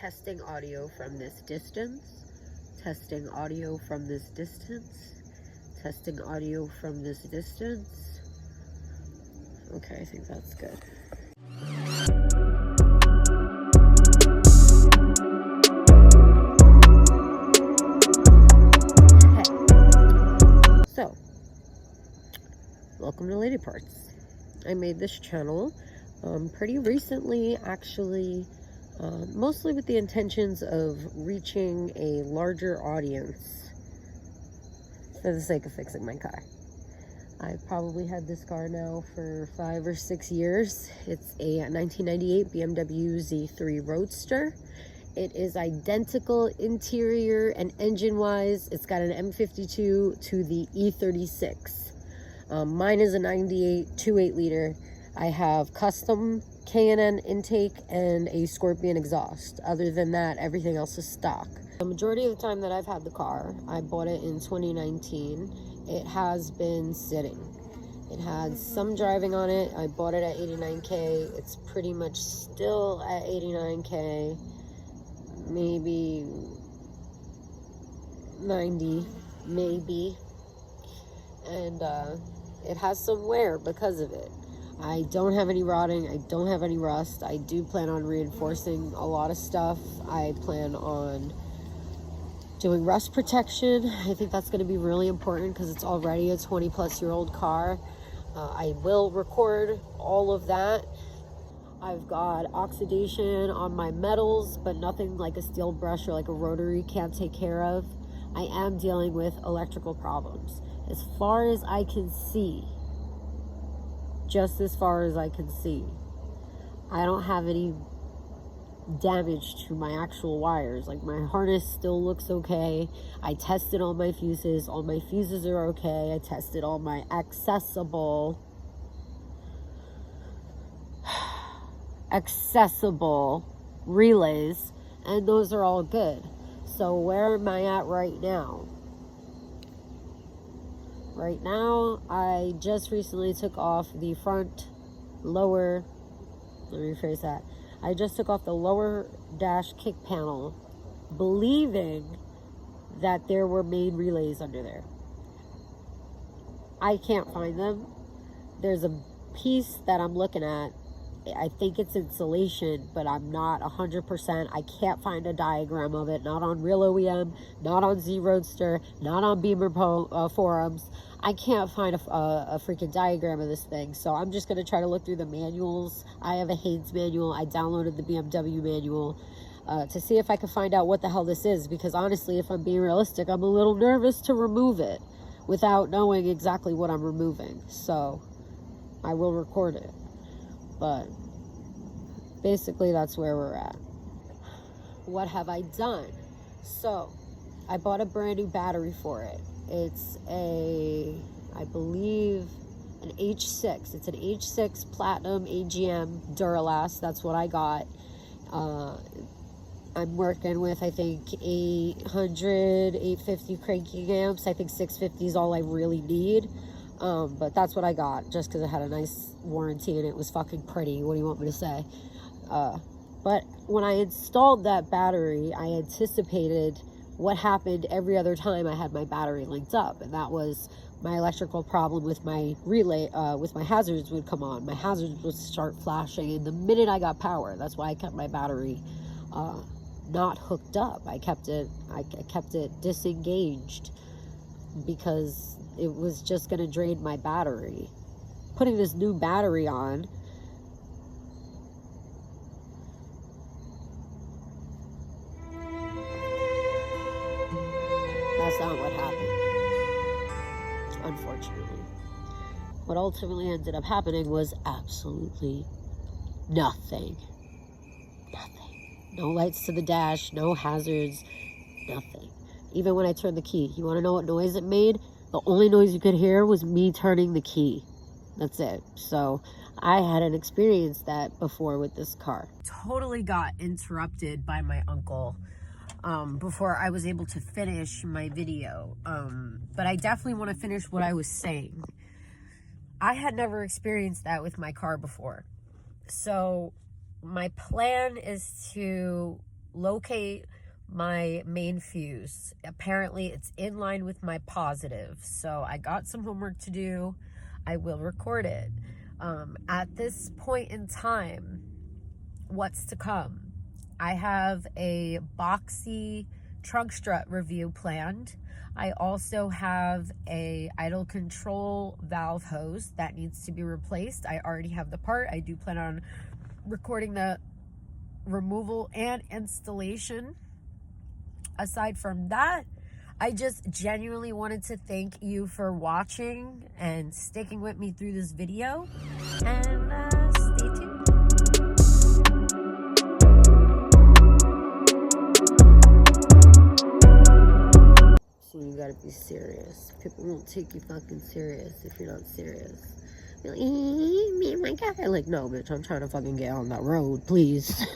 Testing audio from this distance. Testing audio from this distance. Testing audio from this distance. Okay, I think that's good. Okay. So, welcome to LadyParts. I made this channel pretty recently, actually. Mostly with the intentions of reaching a larger audience for the sake of fixing my car. I've probably had this car now for 5 or 6 years. It's a 1998 BMW Z3 Roadster. It is identical interior and engine-wise. It's got an M52 to the E36. Mine is a 98 2.8 liter. I have custom K&N intake and a Scorpion exhaust. Other than that, everything else is stock. The majority of the time that I've had the car, I bought it in 2019. It has been sitting. It had some driving on it. I bought it at 89K. It's pretty much still at 89K. Maybe 90, maybe. And it has some wear because of it. I don't have any rotting, I don't have any rust. I do plan on reinforcing a lot of stuff. I plan on doing rust protection. I think that's going to be really important because it's already a 20-plus-year-old car. I will record all of that. I've got oxidation on my metals, but nothing like a steel brush or like a rotary can't take care of. I am dealing with electrical problems. As far as I can see, just as far as I can see, I don't have any damage to my actual wires. Like, my harness still looks okay. I tested all my fuses. All my fuses are okay. I tested all my accessible relays, and those are all good. So where am I at right now? Right now, I just recently took off the front lower, let me rephrase that. I just took off the lower dash kick panel, believing that there were main relays under there. I can't find them. There's a piece that I'm looking at. I think it's insulation, but I'm not 100%. I can't find a diagram of it. Not on Real OEM, not on Z Roadster, not on Beamer forums. I can't find a freaking diagram of this thing. So I'm just going to try to look through the manuals. I have a Haynes manual. I downloaded the BMW manual to see if I can find out what the hell this is. Because honestly, if I'm being realistic, I'm a little nervous to remove it without knowing exactly what I'm removing. So I will record it. But basically, that's where we're at. What have I done? So, I bought a brand new battery for it. It's I believe, an H6. It's an H6 Platinum AGM Duralast. That's what I got. I'm working with, I think, 800, 850 cranking amps. I think 650 is all I really need. But that's what I got, just because it had a nice warranty and it was fucking pretty. What do you want me to say? But when I installed that battery, I anticipated what happened every other time I had my battery linked up, and that was my electrical problem with my relay, with my hazards would come on. My hazards would start flashing, and the minute I got power, that's why I kept my battery not hooked up. I kept it disengaged because it was just going to drain my battery. Putting this new battery on, that's not what happened, unfortunately. What ultimately ended up happening was absolutely nothing. No lights to the dash, no hazards, nothing. Even when I turned the key, you want to know what noise it made? The only noise you could hear was me turning the key. That's it. So I hadn't experienced that before with this car. Totally got interrupted by my uncle before I was able to finish my video. But I definitely want to finish what I was saying. I had never experienced that with my car before. So my plan is to locate my main fuse. Apparently it's in line with my positive, so I got some homework to do. I will record it. At this point in time, what's to come? I have a boxy trunk strut review planned. I also have a idle control valve hose that needs to be replaced. I already have the part. I do plan on recording the removal and installation. Aside from that, I just genuinely wanted to thank you for watching and sticking with me through this video, and stay tuned. So you gotta be serious. People won't take you fucking serious if you're not serious. You're like, me and my guy. Like, no, bitch, I'm trying to fucking get on that road, please.